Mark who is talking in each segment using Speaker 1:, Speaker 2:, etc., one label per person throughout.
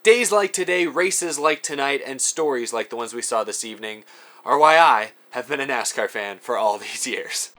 Speaker 1: Days like today, races like tonight, and stories like the ones we saw this evening are why I have been a NASCAR fan for all these years.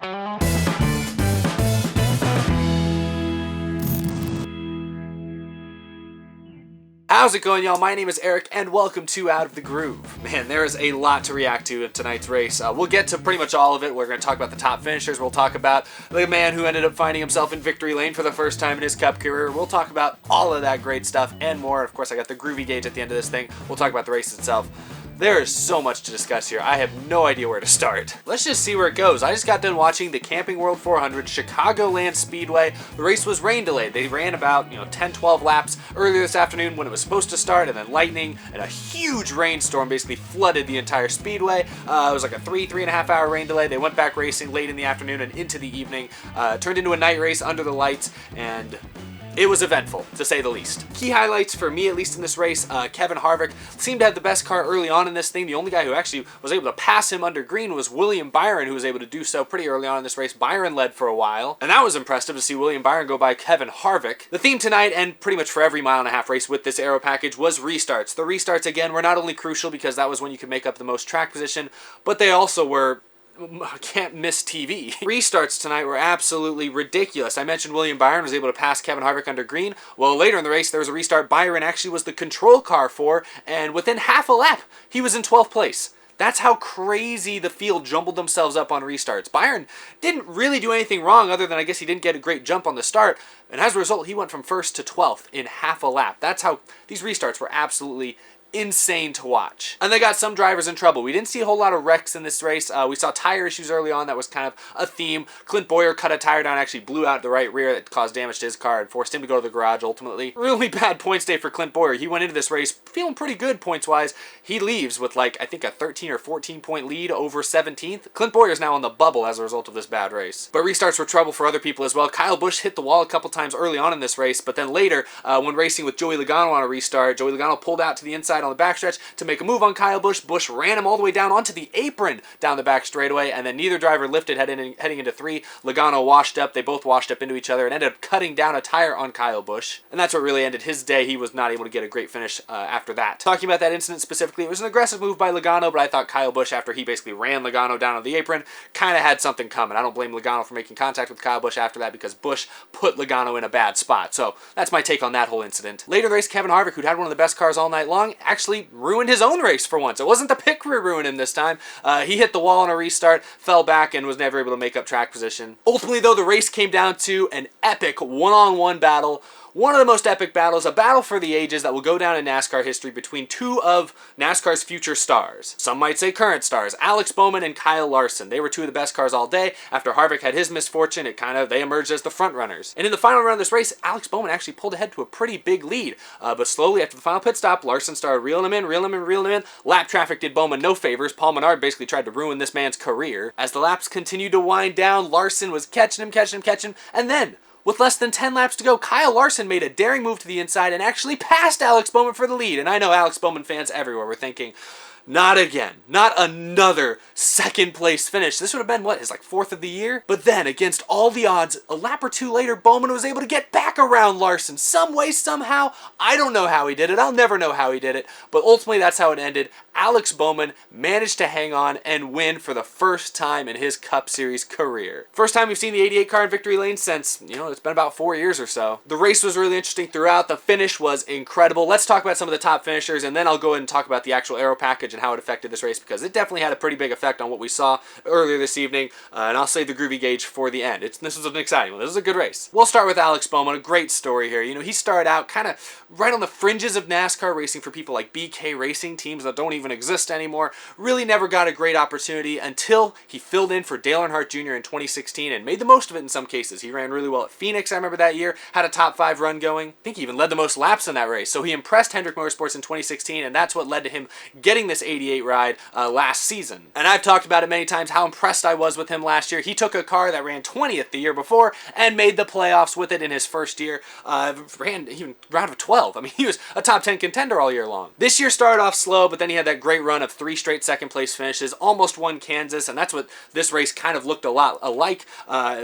Speaker 1: How's it going, y'all? My name is Eric, and welcome to Out of the Groove. Man, there is a lot to react to in tonight's race. We'll get to pretty much all of it. We're going to talk about the top finishers. We'll talk about the man who ended up finding himself in victory lane for the first time in his Cup career. We'll talk about all of that great stuff and more. Of course, I got the Groovy Gauge at the end of this thing. We'll talk about the race itself. There is so much to discuss here. I have no idea where to start. Let's just see where it goes. I just got done watching the Camping World 400 Chicagoland Speedway. The race was rain delayed. They ran about 10-12 laps earlier this afternoon when it was supposed to start, and then lightning and a huge rainstorm basically flooded the entire speedway. It was like a 3.5 hour rain delay. They went back racing late in the afternoon and into the evening. Turned into a night race under the lights, and it was eventful, to say the least. Key highlights for me, at least in this race, Kevin Harvick seemed to have the best car early on in this thing. The only guy who actually was able to pass him under green was William Byron, who was able to do so pretty early on in this race. Byron led for a while, and that was impressive to see William Byron go by Kevin Harvick. The theme tonight, and pretty much for every mile-and-a-half race with this aero package, was restarts. The restarts, again, were not only crucial because that was when you could make up the most track position, but they also were can't miss TV. Restarts tonight were absolutely ridiculous. I mentioned William Byron was able to pass Kevin Harvick under green. Well, later in the race, there was a restart Byron actually was the control car for, and within half a lap, he was in 12th place. That's how crazy the field jumbled themselves up on restarts. Byron didn't really do anything wrong other than I guess he didn't get a great jump on the start, and as a result, he went from 1st to 12th in half a lap. That's how these restarts were absolutely insane to watch. And they got some drivers in trouble. We didn't see a whole lot of wrecks in this race. We saw tire issues early on. That was kind of a theme. Clint Bowyer cut a tire down, actually blew out the right rear. That caused damage to his car and forced him to go to the garage ultimately. Really bad points day for Clint Bowyer. He went into this race feeling pretty good points-wise. He leaves with I think a 13 or 14 point lead over 17th. Clint Bowyer's now on the bubble as a result of this bad race. But restarts were trouble for other people as well. Kyle Busch hit the wall a couple times early on in this race, but then later, when racing with Joey Logano on a restart, Joey Logano pulled out to the inside on the backstretch to make a move on Kyle Busch. Busch ran him all the way down onto the apron down the back straightaway, and then neither driver lifted heading into 3. Logano washed up. They both washed up into each other and ended up cutting down a tire on Kyle Busch. And that's what really ended his day. He was not able to get a great finish after that. Talking about that incident specifically, it was an aggressive move by Logano, but I thought Kyle Busch, after he basically ran Logano down on the apron, kind of had something coming. I don't blame Logano for making contact with Kyle Busch after that because Busch put Logano in a bad spot. So that's my take on that whole incident. Later in the race, Kevin Harvick, who'd had one of the best cars all night long, actually ruined his own race for once. It wasn't the pit crew ruining him this time. He hit the wall on a restart, fell back, and was never able to make up track position. Ultimately, though, the race came down to an epic one-on-one battle. One of the most epic battles, a battle for the ages that will go down in NASCAR history between two of NASCAR's future stars. Some might say current stars, Alex Bowman and Kyle Larson. They were two of the best cars all day. After Harvick had his misfortune, they emerged as the front runners. And in the final round of this race, Alex Bowman actually pulled ahead to a pretty big lead. But slowly after the final pit stop, Larson started reeling him in. Lap traffic did Bowman no favors. Paul Menard basically tried to ruin this man's career. As the laps continued to wind down, Larson was catching him, and then, with less than 10 laps to go, Kyle Larson made a daring move to the inside and actually passed Alex Bowman for the lead. And I know Alex Bowman fans everywhere were thinking, not again. Not another second place finish. This would have been, his 4th of the year? But then, against all the odds, a lap or two later, Bowman was able to get back around Larson. Some way, somehow. I don't know how he did it. I'll never know how he did it. But ultimately, that's how it ended. Alex Bowman managed to hang on and win for the first time in his Cup Series career. First time we've seen the 88 car in victory lane since, it's been about 4 years or so. The race was really interesting throughout. The finish was incredible. Let's talk about some of the top finishers, and then I'll go ahead and talk about the actual aero package and how it affected this race, because it definitely had a pretty big effect on what we saw earlier this evening, and I'll save the Groovy Gauge for the end. This was an exciting one. This was a good race. We'll start with Alex Bowman, a great story here. He started out kind of right on the fringes of NASCAR, racing for people like BK Racing, teams that don't even exist anymore. Really never got a great opportunity until he filled in for Dale Earnhardt Jr. in 2016 and made the most of it in some cases. He ran really well at Phoenix, I remember that year, had a top 5 run going. I think he even led the most laps in that race. So he impressed Hendrick Motorsports in 2016, and that's what led to him getting this 88 ride last season. And I've talked about it many times how impressed I was with him last year. He took a car that ran 20th the year before and made the playoffs with it in his first year. Ran even round of 12. I mean, he was a top 10 contender all year long. This year started off slow, but then he had that great run of 3 straight second place finishes, almost won Kansas, and that's what this race kind of looked a lot alike.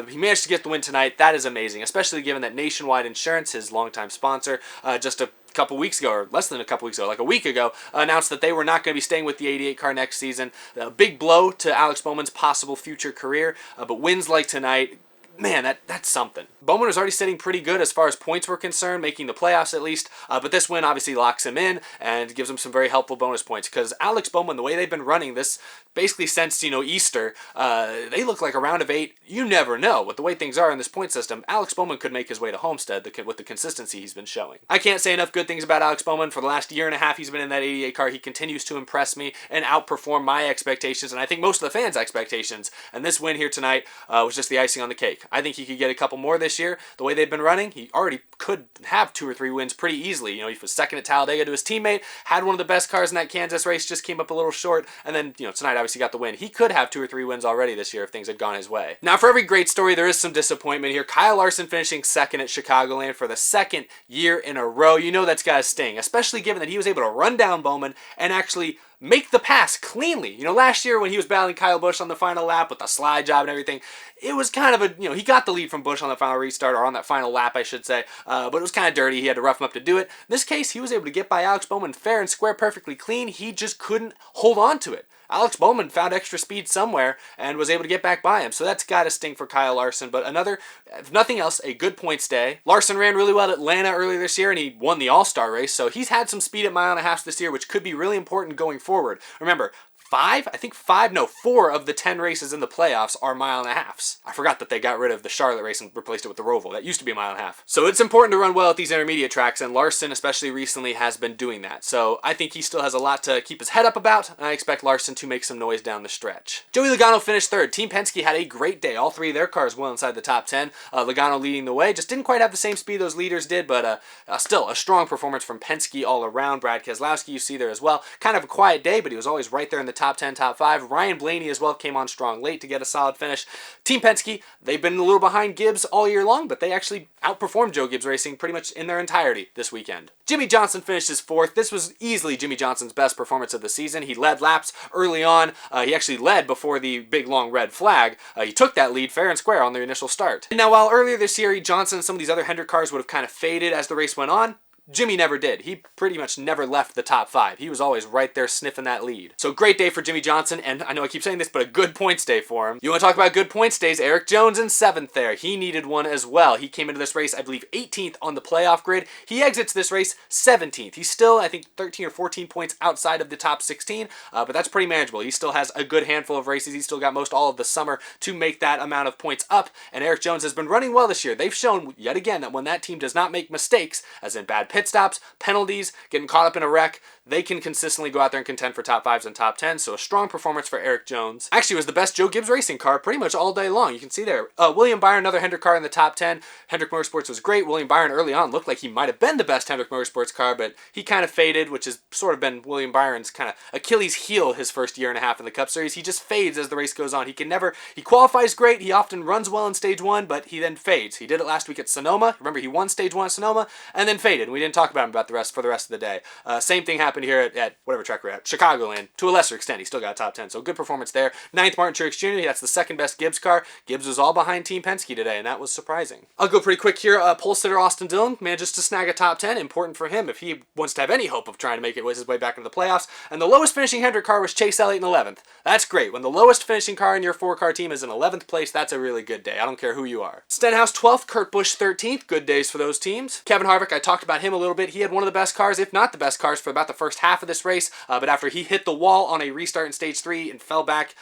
Speaker 1: He managed to get the win tonight. That is amazing, especially given that Nationwide Insurance, his longtime sponsor, just a couple weeks ago, or less than a couple weeks ago, like a week ago, announced that they were not going to be staying with the 88 car next season. A big blow to Alex Bowman's possible future career, but wins like tonight, man, that's something. Bowman was already sitting pretty good as far as points were concerned, making the playoffs at least, but this win obviously locks him in and gives him some very helpful bonus points, because Alex Bowman, the way they've been running this, basically since, Easter, they look like a round of 8. You never know. With the way things are in this point system, Alex Bowman could make his way to Homestead with the consistency he's been showing. I can't say enough good things about Alex Bowman. For the last year and a half he's been in that 88 car, he continues to impress me and outperform my expectations, and I think most of the fans' expectations, and this win here tonight was just the icing on the cake. I think he could get a couple more this year. The way they've been running, he already could have 2 or 3 wins pretty easily. He was second at Talladega to his teammate, had one of the best cars in that Kansas race, just came up a little short, and then, tonight obviously got the win. He could have 2 or 3 wins already this year if things had gone his way. Now, for every great story, there is some disappointment here. Kyle Larson finishing second at Chicagoland for the second year in a row. That's got to sting, especially given that he was able to run down Bowman and actually make the pass cleanly. Last year when he was battling Kyle Busch on the final lap with the slide job and everything, it was kind of a, he got the lead from Busch on the final restart, or on that final lap, I should say, but it was kind of dirty. He had to rough him up to do it. In this case, he was able to get by Alex Bowman fair and square, perfectly clean. He just couldn't hold on to it. Alex Bowman found extra speed somewhere and was able to get back by him. So that's got to sting for Kyle Larson. But another, if nothing else, a good points day. Larson ran really well at Atlanta earlier this year, and he won the All-Star race. So he's had some speed at mile and a half this year, which could be really important going forward. Remember, 4 of the 10 races in the playoffs are mile and a halves. I forgot that they got rid of the Charlotte race and replaced it with the Roval. That used to be a mile and a half. So it's important to run well at these intermediate tracks, and Larson, especially recently, has been doing that. So I think he still has a lot to keep his head up about, and I expect Larson to make some noise down the stretch. Joey Logano finished third. Team Penske had a great day. All 3 of their cars well inside the top 10. Logano leading the way. Just didn't quite have the same speed those leaders did, but still a strong performance from Penske all around. Brad Keselowski, you see there as well. Kind of a quiet day, but he was always right there in the top 10, top 5. Ryan Blaney as well came on strong late to get a solid finish. Team Penske, they've been a little behind Gibbs all year long, but they actually outperformed Joe Gibbs Racing pretty much in their entirety this weekend. Jimmy Johnson finishes 4th. This was easily Jimmy Johnson's best performance of the season. He led laps early on. He actually led before the big long red flag. He took that lead fair and square on their initial start. And now, while earlier this year Johnson and some of these other Hendrick cars would have kind of faded as the race went on, Jimmy never did. He pretty much never left the top 5. He was always right there sniffing that lead. So great day for Jimmy Johnson, and I know I keep saying this, but a good points day for him. You want to talk about good points days? Eric Jones in 7th there. He needed one as well. He came into this race, I believe, 18th on the playoff grid. He exits this race 17th. He's still, I think, 13 or 14 points outside of the top 16, but that's pretty manageable. He still has a good handful of races. He's still got most all of the summer to make that amount of points up, and Eric Jones has been running well this year. They've shown, yet again, that when that team does not make mistakes, as in bad pit stops, penalties, getting caught up in a wreck, they can consistently go out there and contend for top 5s and top 10s, so a strong performance for Eric Jones. Actually, it was the best Joe Gibbs Racing car pretty much all day long. You can see there. William Byron, another Hendrick car in the top 10. Hendrick Motorsports was great. William Byron early on looked like he might have been the best Hendrick Motorsports car, but he kind of faded, which has sort of been William Byron's kind of Achilles heel his first year and a half in the Cup Series. He just fades as the race goes on. He qualifies great. He often runs well in stage 1, but he then fades. He did it last week at Sonoma. Remember, he won stage 1 at Sonoma and then faded. We didn't talk about him for the rest of the day. Same thing happened here at whatever track we're at, Chicagoland. To a lesser extent, he still got top 10, so good performance there. 9th, Martin Truex Jr., that's the second best Gibbs car. Gibbs was all behind Team Penske today, and that was surprising. I'll go pretty quick here. Pole sitter Austin Dillon manages to snag a top 10. Important for him if he wants to have any hope of trying to make his way back into the playoffs. And the lowest finishing Hendrick car was Chase Elliott in 11th. That's great. When the lowest finishing car in your 4-car team is in 11th place, that's a really good day. I don't care who you are. Stenhouse 12th, Kurt Busch 13th. Good days for those teams. Kevin Harvick, I talked about him a little bit. He had one of the best cars, if not the best cars, for about the first half of this race, but after he hit the wall on a restart in stage 3 and fell back,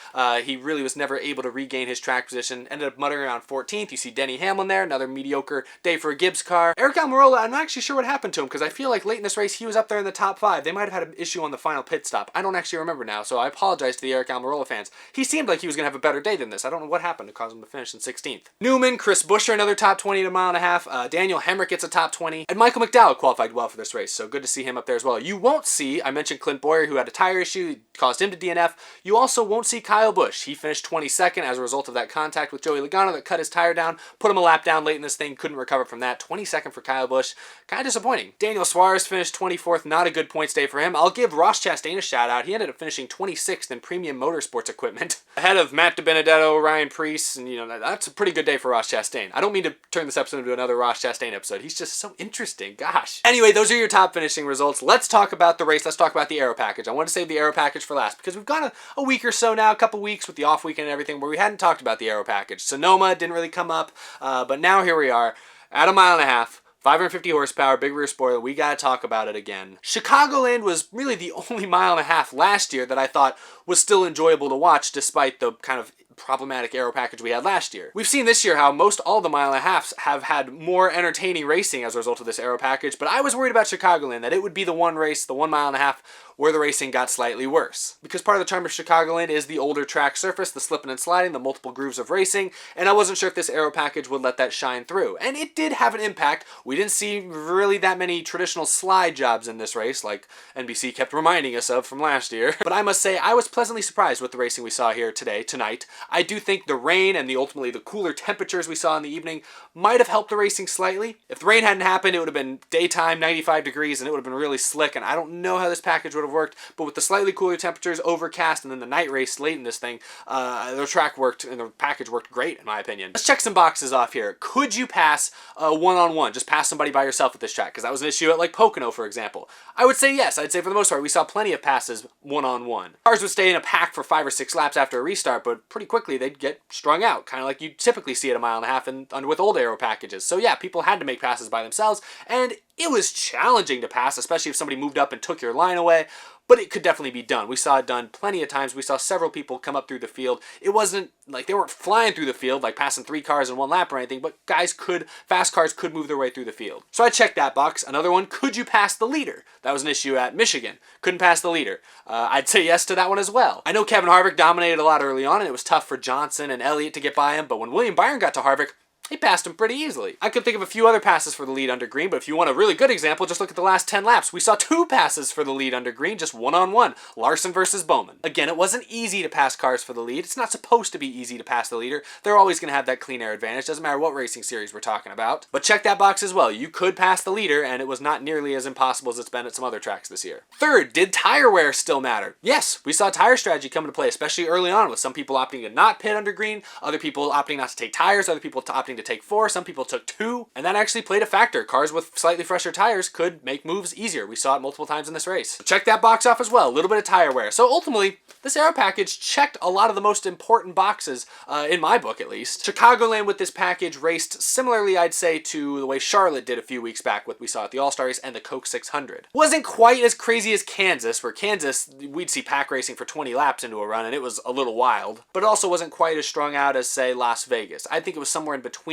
Speaker 1: he really was never able to regain his track position. Ended up muttering around 14th. You see Denny Hamlin there, another mediocre day for a Gibbs car. Eric Almirola, I'm not actually sure what happened to him, because I feel like late in this race he was up there in the top 5. They might have had an issue on the final pit stop. I don't actually remember now, so I apologize to the Eric Almirola fans. He seemed like he was going to have a better day than this. I don't know what happened to cause him to finish in 16th. Newman, Chris Buescher, another top 20 at a mile and a half. Daniel Hemrick gets a top 20. And Michael McDowell qualified well for this race, so good to see him up there as well. You won't see, I mentioned Clint Boyer, who had a tire issue, caused him to DNF. You also won't see Kyle Busch. He finished 22nd as a result of that contact with Joey Logano that cut his tire down, put him a lap down late in this thing, couldn't recover from that. 22nd for Kyle Busch. Kind of disappointing. Daniel Suarez finished 24th, not a good points day for him. I'll give Ross Chastain a shout out. He ended up finishing 26th in premium motorsports equipment, ahead of Matt DiBenedetto, Ryan Preece, and that's a pretty good day for Ross Chastain. I don't mean to turn this episode into another Ross Chastain episode. He's just so interesting. Gosh. Anyway, those are your top finishing results. Let's talk about the race. Let's talk about the aero package. I want to save the aero package for last because we've gone a week or so now, a couple weeks with the off weekend and everything where we hadn't talked about the aero package. Sonoma didn't really come up, but now here we are at a mile and a half. 550 horsepower, big rear spoiler. We got to talk about it again. Chicagoland was really the only mile and a half last year that I thought was still enjoyable to watch despite the kind of problematic aero package we had last year. We've seen this year how most all the mile and a halves have had more entertaining racing as a result of this aero package, but I was worried about Chicagoland, that it would be the one race, the 1 mile and a half, where the racing got slightly worse. Because part of the charm of Chicagoland is the older track surface, the slipping and sliding, the multiple grooves of racing, and I wasn't sure if this aero package would let that shine through. And it did have an impact. We didn't see really that many traditional slide jobs in this race, like NBC kept reminding us of from last year. But I must say, I was pleasantly surprised with the racing we saw here tonight. I do think the rain and ultimately the cooler temperatures we saw in the evening might have helped the racing slightly. If the rain hadn't happened, it would have been daytime, 95 degrees, and it would have been really slick, and I don't know how this package would have worked, but with the slightly cooler temperatures, overcast, and then the night race late in this thing, the track worked and the package worked great, in my opinion. Let's check some boxes off here. Could you pass a one-on-one? Just pass somebody by yourself at this track? Because that was an issue at like Pocono, for example. I would say yes. I'd say for the most part, we saw plenty of passes one-on-one. Cars would stay in a pack for 5 or 6 laps after a restart, but pretty quickly they'd get strung out, kind of like you typically see at a mile and a half with old aero packages. So yeah, people had to make passes by themselves, and it was challenging to pass, especially if somebody moved up and took your line away. But it could definitely be done. We saw it done plenty of times. We saw several people come up through the field. It wasn't like they weren't flying through the field, like passing 3 cars in 1 lap or anything, but fast cars could move their way through the field. So I checked that box. Another one, could you pass the leader? That was an issue at Michigan. Couldn't pass the leader. I'd say yes to that one as well. I know Kevin Harvick dominated a lot early on, and it was tough for Johnson and Elliott to get by him, but when William Byron got to Harvick, he passed him pretty easily. I could think of a few other passes for the lead under green, but if you want a really good example, just look at the last 10 laps. We saw 2 passes for the lead under green, just one-on-one. Larson versus Bowman. Again, it wasn't easy to pass cars for the lead. It's not supposed to be easy to pass the leader. They're always going to have that clean air advantage. Doesn't matter what racing series we're talking about. But check that box as well. You could pass the leader, and it was not nearly as impossible as it's been at some other tracks this year. Third, did tire wear still matter? Yes, we saw tire strategy come into play, especially early on, with some people opting to not pit under green, other people opting not to take tires, other people opting to take 4, some people took 2, and that actually played a factor. Cars with slightly fresher tires could make moves easier. We saw it multiple times in this race. Check that box off as well. A little bit of tire wear. So ultimately, this aero package checked a lot of the most important boxes, in my book at least. Chicagoland with this package raced similarly, I'd say, to the way Charlotte did a few weeks back, what we saw at the All-Star race and the Coke 600. Wasn't quite as crazy as Kansas, where Kansas, we'd see pack racing for 20 laps into a run, and it was a little wild. But it also wasn't quite as strung out as, say, Las Vegas. I think it was somewhere in between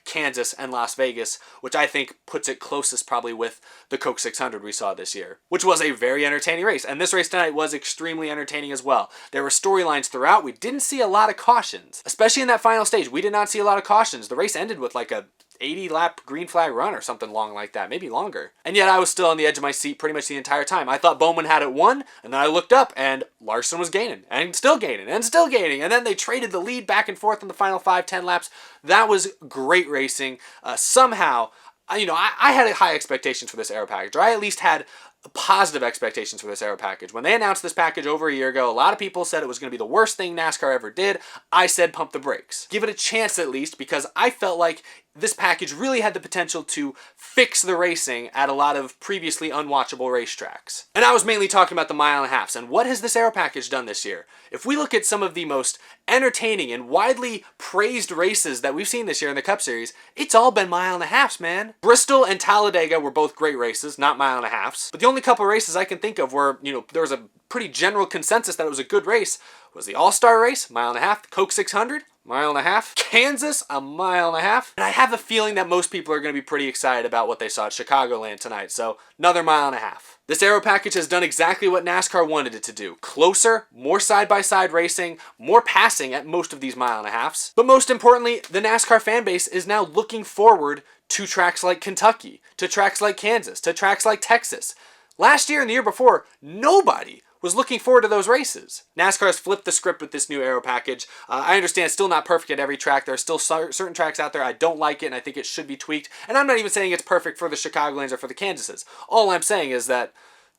Speaker 1: Kansas and Las Vegas, which I think puts it closest probably with the Coke 600 we saw this year, which was a very entertaining race. And this race tonight was extremely entertaining as well. There were storylines throughout. We didn't see a lot of cautions, especially in that final stage. We did not see a lot of cautions. The race ended with like a 80-lap green flag run or something long like that, maybe longer. And yet I was still on the edge of my seat pretty much the entire time. I thought Bowman had it won, and then I looked up and Larson was gaining, and still gaining, and still gaining. And then they traded the lead back and forth in the final 5-10 laps. That was great racing. Somehow, I had high expectations for this aero package, or I at least had positive expectations for this aero package. When they announced this package over a year ago, a lot of people said it was going to be the worst thing NASCAR ever did. I said pump the brakes. Give it a chance at least, because I felt like this package really had the potential to fix the racing at a lot of previously unwatchable racetracks. And I was mainly talking about the mile and a halves. And what has this aero package done this year? If we look at some of the most entertaining and widely praised races that we've seen this year in the Cup Series, it's all been mile and a halves, man. Bristol and Talladega were both great races, not mile and a halves. But the only couple races I can think of where, there was a pretty general consensus that it was a good race was the All-Star race, mile and a half, the Coke 600, mile and a half, Kansas, a mile and a half. And I have a feeling that most people are going to be pretty excited about what they saw at Chicagoland tonight, so another mile and a half. This aero package has done exactly what NASCAR wanted it to do. Closer, more side-by-side racing, more passing at most of these mile and a halves. But most importantly, the NASCAR fan base is now looking forward to tracks like Kentucky, to tracks like Kansas, to tracks like Texas. Last year and the year before, nobody was looking forward to those races. NASCAR's flipped the script with this new aero package. I understand it's still not perfect at every track. There are still certain tracks out there I don't like it, and I think it should be tweaked. And I'm not even saying it's perfect for the Chicagolands or for the Kansases. All I'm saying is that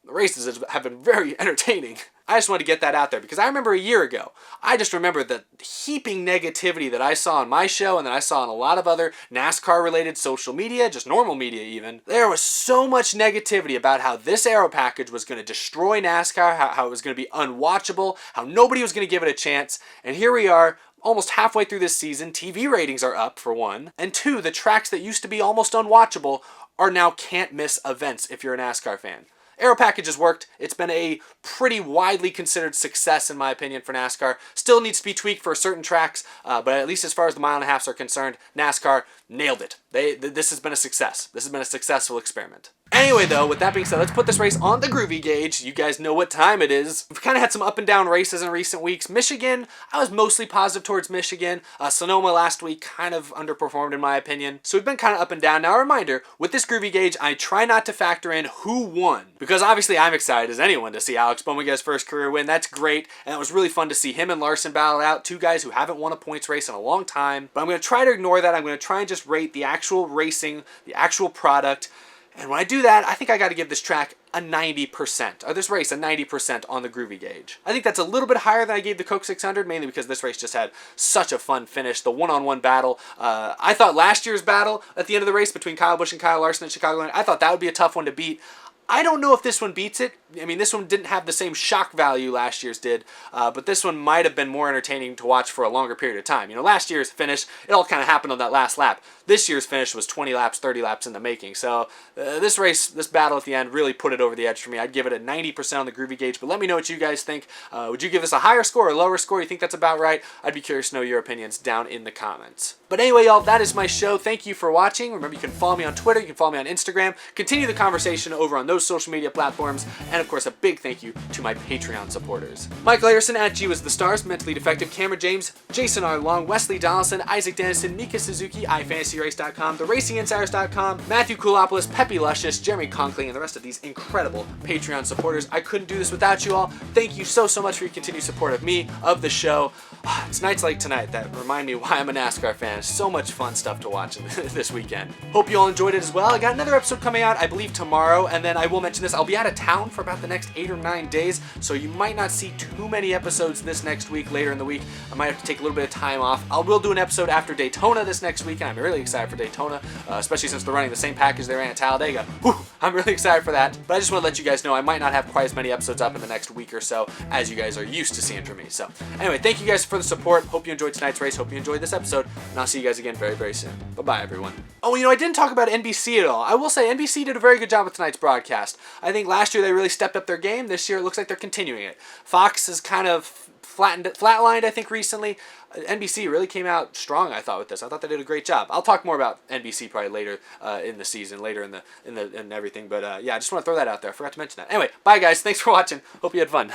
Speaker 1: the races have been very entertaining. I just wanted to get that out there because I remember a year ago, I just remember the heaping negativity that I saw on my show and that I saw on a lot of other NASCAR-related social media, just normal media even. There was so much negativity about how this aero package was going to destroy NASCAR, how it was going to be unwatchable, how nobody was going to give it a chance, and here we are, almost halfway through this season. TV ratings are up, for one, and two, the tracks that used to be almost unwatchable are now can't-miss events if you're a NASCAR fan. Aero package has worked. It's been a pretty widely considered success, in my opinion, for NASCAR. Still needs to be tweaked for certain tracks, but at least as far as the 1.5 miles are concerned, NASCAR nailed it. This has been a success. This has been a successful experiment. Anyway, though, with that being said, let's put this race on the Groovy Gauge. You guys know what time it is. We've kind of had some up and down races in recent weeks. Michigan, I was mostly positive towards Michigan. Sonoma last week kind of underperformed in my opinion. So we've been kind of up and down. Now, a reminder, with this Groovy Gauge, I try not to factor in who won. Because obviously I'm excited as anyone to see Alex Bowman get his first career win. That's great. And it was really fun to see him and Larson battle out. Two guys who haven't won a points race in a long time. But I'm going to try to ignore that. I'm going to try and just rate the actual racing, the actual product. And when I do that, I think I got to give this track a 90%, or this race a 90% on the Groovy Gauge. I think that's a little bit higher than I gave the Coke 600, mainly because this race just had such a fun finish. The one-on-one battle, I thought last year's battle at the end of the race between Kyle Busch and Kyle Larson at Chicagoland, I thought that would be a tough one to beat. I don't know if this one beats it. I mean, this one didn't have the same shock value last year's did, but this one might have been more entertaining to watch for a longer period of time. You know, last year's finish, it all kind of happened on that last lap. This year's finish was 20 laps, 30 laps in the making. So this race, this battle at the end really put it over the edge for me. I'd give it a 90% on the Groovy Gauge, but let me know what you guys think. Would you give this a higher score or a lower score? You think that's about right? I'd be curious to know your opinions down in the comments. But anyway, y'all, that is my show. Thank you for watching. Remember, you can follow me on Twitter. You can follow me on Instagram. Continue the conversation over on those social media platforms. And, of course, a big thank you to my Patreon supporters. Michael Ayerson at G Was The Stars, Mentally Defective, Cameron James, Jason R. Long, Wesley Donaldson, Isaac Dennison, Mika Suzuki, iFantasyRace.com, TheRacingInsiders.com, Matthew Koulopoulos, Peppy Luscious, Jeremy Conkling, and the rest of these incredible Patreon supporters. I couldn't do this without you all. Thank you so much for your continued support of me, of the show. It's nights like tonight that remind me why I'm a NASCAR fan. So much fun stuff to watch this weekend. Hope you all enjoyed it as well. I got another episode coming out, I believe tomorrow, and then I will mention this, I'll be out of town for about the next 8 or 9 days, so you might not see too many episodes this next week, later in the week. I might have to take a little bit of time off. I will do an episode after Daytona this next week, and I'm really excited for Daytona, especially since they're running the same package they ran at Talladega. Whew, I'm really excited for that, but I just want to let you guys know I might not have quite as many episodes up in the next week or so as you guys are used to seeing from me. So anyway, thank you guys for the support. Hope you enjoyed tonight's race. Hope you enjoyed this episode, and I'll see you guys again very, very soon. Bye-bye, everyone. Oh, you know, I didn't talk about NBC at all. I will say NBC did a very good job with tonight's broadcast. I think last year they really stepped up their game. This year it looks like they're continuing it. Fox has kind of flatlined, I think, recently. NBC really came out strong, I thought, with this. I thought they did a great job. I'll talk more about NBC probably later in the season, later in everything. But yeah, I just want to throw that out there. I forgot to mention that. Anyway, bye guys. Thanks for watching. Hope you had fun.